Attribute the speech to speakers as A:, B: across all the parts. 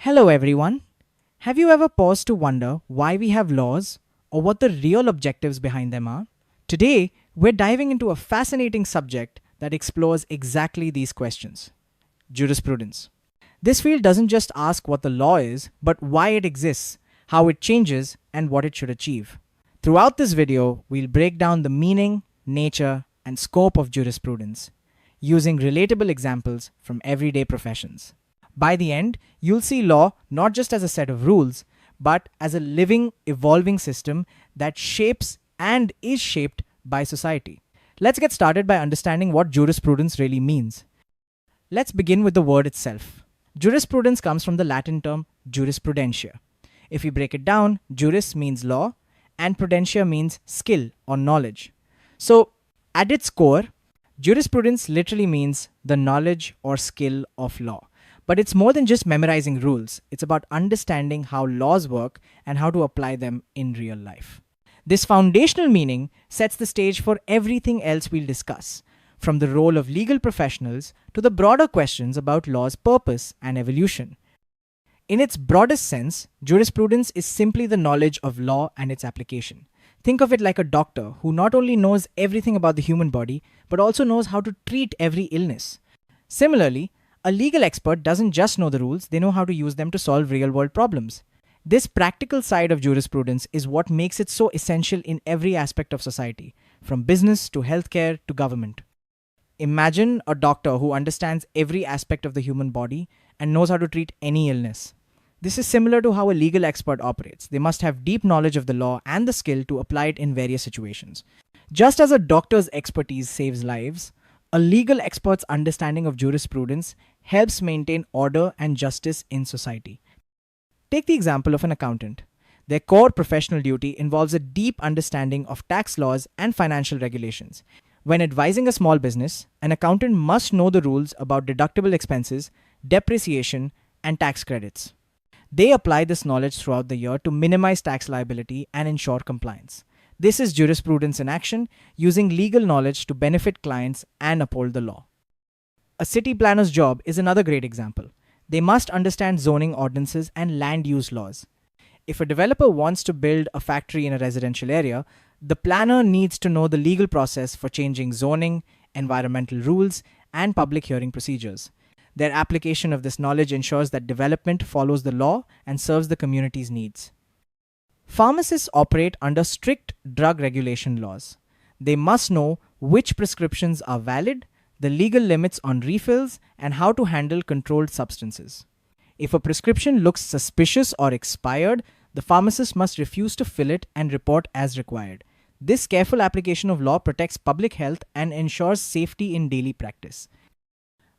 A: Hello, everyone. Have you ever paused to wonder why we have laws or what the real objectives behind them are? Today, we're diving into a fascinating subject that explores exactly these questions: jurisprudence. This field doesn't just ask what the law is, but why it exists, how it changes, and what it should achieve. Throughout this video, we'll break down the meaning, nature, and scope of jurisprudence using relatable examples from everyday professions. By the end, you'll see law not just as a set of rules, but as a living, evolving system that shapes and is shaped by society. Let's get started by understanding what jurisprudence really means. Let's begin with the word itself. Jurisprudence comes from the Latin term jurisprudentia. If we break it down, juris means law, and prudentia means skill or knowledge. So, at its core, jurisprudence literally means the knowledge or skill of law. But it's more than just memorizing rules, it's about understanding how laws work and how to apply them in real life. This foundational meaning sets the stage for everything else we'll discuss, from the role of legal professionals to the broader questions about law's purpose and evolution. In its broadest sense, jurisprudence is simply the knowledge of law and its application. Think of it like a doctor who not only knows everything about the human body, but also knows how to treat every illness. Similarly, a legal expert doesn't just know the rules, they know how to use them to solve real world problems. This practical side of jurisprudence is what makes it so essential in every aspect of society, from business to healthcare to government. Imagine a doctor who understands every aspect of the human body and knows how to treat any illness. This is similar to how a legal expert operates. They must have deep knowledge of the law and the skill to apply it in various situations. Just as a doctor's expertise saves lives, a legal expert's understanding of jurisprudence helps maintain order and justice in society. Take the example of an accountant. Their core professional duty involves a deep understanding of tax laws and financial regulations. When advising a small business, an accountant must know the rules about deductible expenses, depreciation, and tax credits. They apply this knowledge throughout the year to minimize tax liability and ensure compliance. This is jurisprudence in action, using legal knowledge to benefit clients and uphold the law. A city planner's job is another great example. They must understand zoning ordinances and land use laws. If a developer wants to build a factory in a residential area, the planner needs to know the legal process for changing zoning, environmental rules, and public hearing procedures. Their application of this knowledge ensures that development follows the law and serves the community's needs. Pharmacists operate under strict drug regulation laws. They must know which prescriptions are valid, the legal limits on refills, and how to handle controlled substances. If a prescription looks suspicious or expired, the pharmacist must refuse to fill it and report as required. This careful application of law protects public health and ensures safety in daily practice.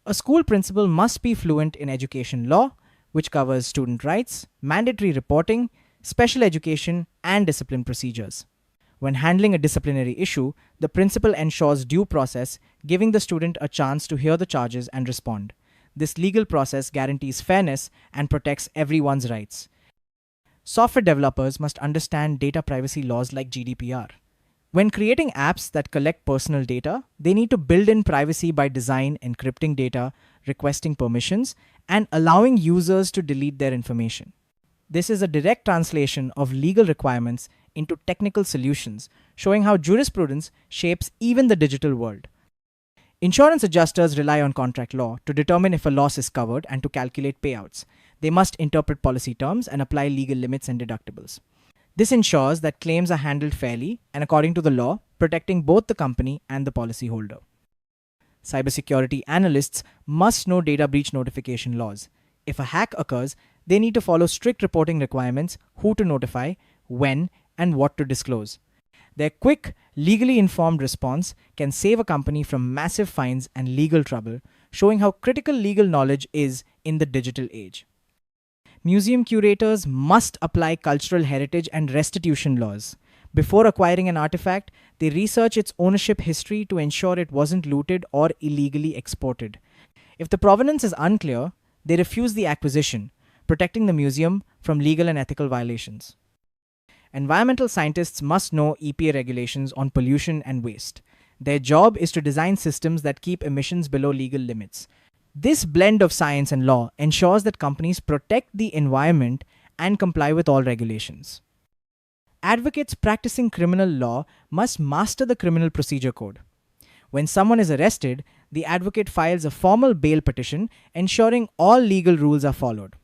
A: A school principal must be fluent in education law, which covers student rights, mandatory reporting, special education, and discipline procedures. When handling a disciplinary issue, the principal ensures due process, giving the student a chance to hear the charges and respond. This legal process guarantees fairness and protects everyone's rights. Software developers must understand data privacy laws like GDPR. When creating apps that collect personal data, they need to build in privacy by design, encrypting data, requesting permissions, and allowing users to delete their information. This is a direct translation of legal requirements into technical solutions, showing how jurisprudence shapes even the digital world. Insurance adjusters rely on contract law to determine if a loss is covered and to calculate payouts. They must interpret policy terms and apply legal limits and deductibles. This ensures that claims are handled fairly and according to the law, protecting both the company and the policyholder. Cybersecurity analysts must know data breach notification laws. If a hack occurs, they need to follow strict reporting requirements, who to notify, when, and what to disclose. Their quick, legally informed response can save a company from massive fines and legal trouble, showing how critical legal knowledge is in the digital age. Museum curators must apply cultural heritage and restitution laws. Before acquiring an artifact, they research its ownership history to ensure it wasn't looted or illegally exported. If the provenance is unclear, they refuse the acquisition, protecting the museum from legal and ethical violations. Environmental scientists must know EPA regulations on pollution and waste. Their job is to design systems that keep emissions below legal limits. This blend of science and law ensures that companies protect the environment and comply with all regulations. Advocates practicing criminal law must master the criminal procedure code. When someone is arrested, the advocate files a formal bail petition ensuring all legal rules are followed.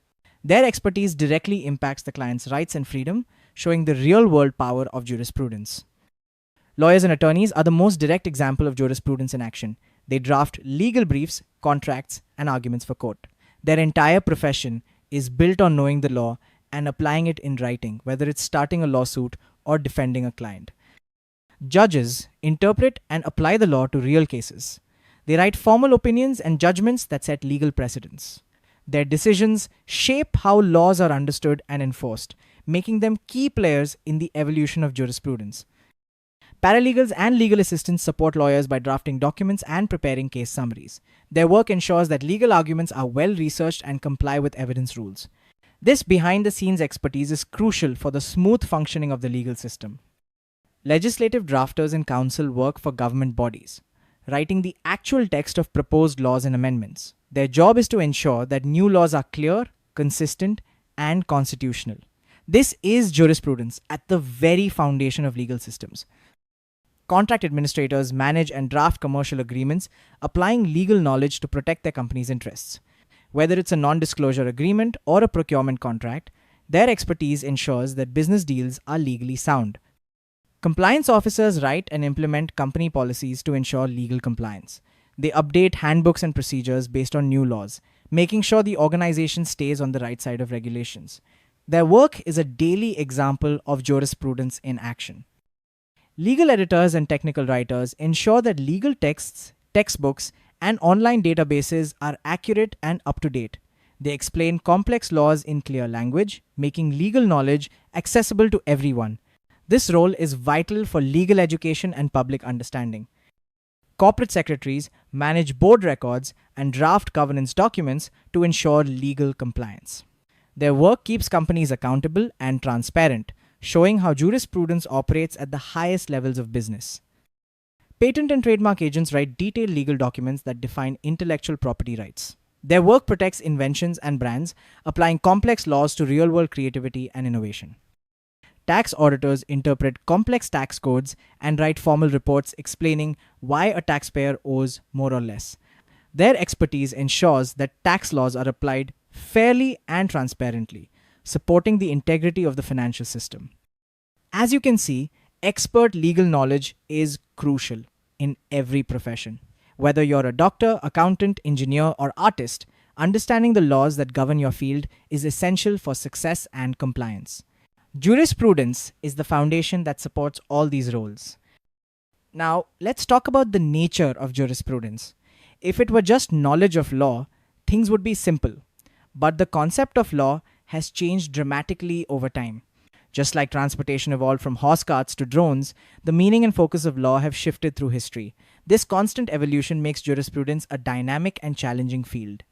A: Their expertise directly impacts the client's rights and freedom, showing the real world power of jurisprudence. Lawyers and attorneys are the most direct example of jurisprudence in action. They draft legal briefs, contracts, and arguments for court. Their entire profession is built on knowing the law and applying it in writing, whether it's starting a lawsuit or defending a client. Judges interpret and apply the law to real cases. They write formal opinions and judgments that set legal precedents. Their decisions shape how laws are understood and enforced, making them key players in the evolution of jurisprudence. Paralegals and legal assistants support lawyers by drafting documents and preparing case summaries. Their work ensures that legal arguments are well researched and comply with evidence rules. This behind the scenes expertise is crucial for the smooth functioning of the legal system. Legislative drafters and counsel work for government bodies, writing the actual text of proposed laws and amendments. Their job is to ensure that new laws are clear, consistent, and constitutional. This is jurisprudence at the very foundation of legal systems. Contract administrators manage and draft commercial agreements, applying legal knowledge to protect their company's interests. Whether it's a non disclosure agreement or a procurement contract, their expertise ensures that business deals are legally sound. Compliance officers write and implement company policies to ensure legal compliance. They update handbooks and procedures based on new laws, making sure the organization stays on the right side of regulations. Their work is a daily example of jurisprudence in action. Legal editors and technical writers ensure that legal texts, textbooks, and online databases are accurate and up to date. They explain complex laws in clear language, making legal knowledge accessible to everyone. This role is vital for legal education and public understanding. Corporate secretaries manage board records and draft governance documents to ensure legal compliance. Their work keeps companies accountable and transparent, showing how jurisprudence operates at the highest levels of business. Patent and trademark agents write detailed legal documents that define intellectual property rights. Their work protects inventions and brands, applying complex laws to real-world creativity and innovation. Tax auditors interpret complex tax codes and write formal reports explaining why a taxpayer owes more or less. Their expertise ensures that tax laws are applied fairly and transparently, supporting the integrity of the financial system. As you can see, expert legal knowledge is crucial in every profession. Whether you're a doctor, accountant, engineer, or artist, understanding the laws that govern your field is essential for success and compliance. Jurisprudence is the foundation that supports all these roles. Now, let's talk about the nature of jurisprudence. If it were just knowledge of law, things would be simple. But the concept of law has changed dramatically over time. Just like transportation evolved from horse carts to drones, the meaning and focus of law have shifted through history. This constant evolution makes jurisprudence a dynamic and challenging field.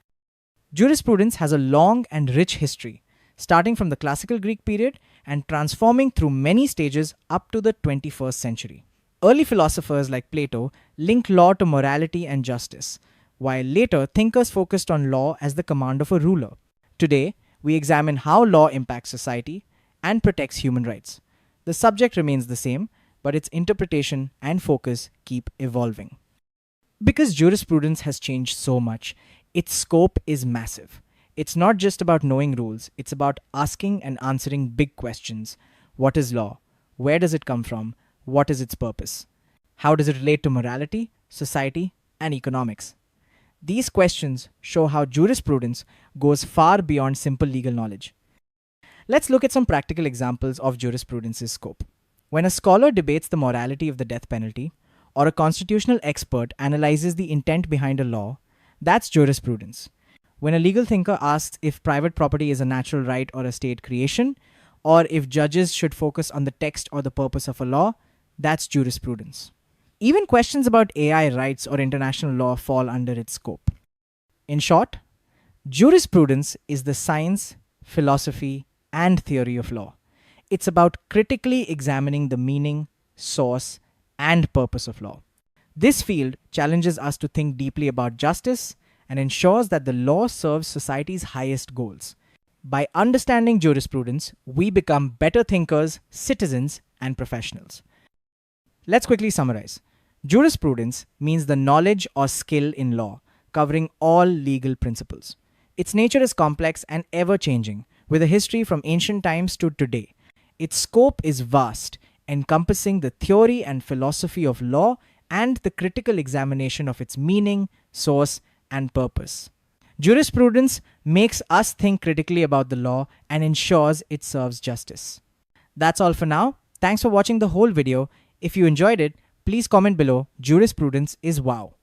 A: Jurisprudence has a long and rich history, starting from the classical Greek period and transforming through many stages up to the 21st century. Early philosophers like Plato linked law to morality and justice, while later thinkers focused on law as the command of a ruler. Today, we examine how law impacts society and protects human rights. The subject remains the same, but its interpretation and focus keep evolving. Because jurisprudence has changed so much, its scope is massive. It's not just about knowing rules, it's about asking and answering big questions. What is law? Where does it come from? What is its purpose? How does it relate to morality, society, and economics? These questions show how jurisprudence goes far beyond simple legal knowledge. Let's look at some practical examples of jurisprudence's scope. When a scholar debates the morality of the death penalty, or a constitutional expert analyzes the intent behind a law, that's jurisprudence. When a legal thinker asks if private property is a natural right or a state creation, or if judges should focus on the text or the purpose of a law, that's jurisprudence. Even questions about AI rights or international law fall under its scope. In short, jurisprudence is the science, philosophy, and theory of law. It's about critically examining the meaning, source, and purpose of law. This field challenges us to think deeply about justice and ensures that the law serves society's highest goals. By understanding jurisprudence, we become better thinkers, citizens, and professionals. Let's quickly summarize. Jurisprudence means the knowledge or skill in law, covering all legal principles. Its nature is complex and ever changing, with a history from ancient times to today. Its scope is vast, encompassing the theory and philosophy of law and the critical examination of its meaning, source, and purpose. Jurisprudence makes us think critically about the law and ensures it serves justice. That's all for now. Thanks for watching the whole video. If you enjoyed it, please comment below. Jurisprudence is wow.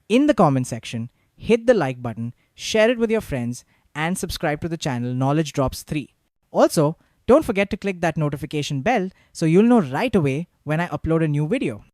A: In the comment section, hit the like button, share it with your friends, and subscribe to the channel Knowledge Drops 3. Also, don't forget to click that notification bell so you'll know right away when I upload a new video.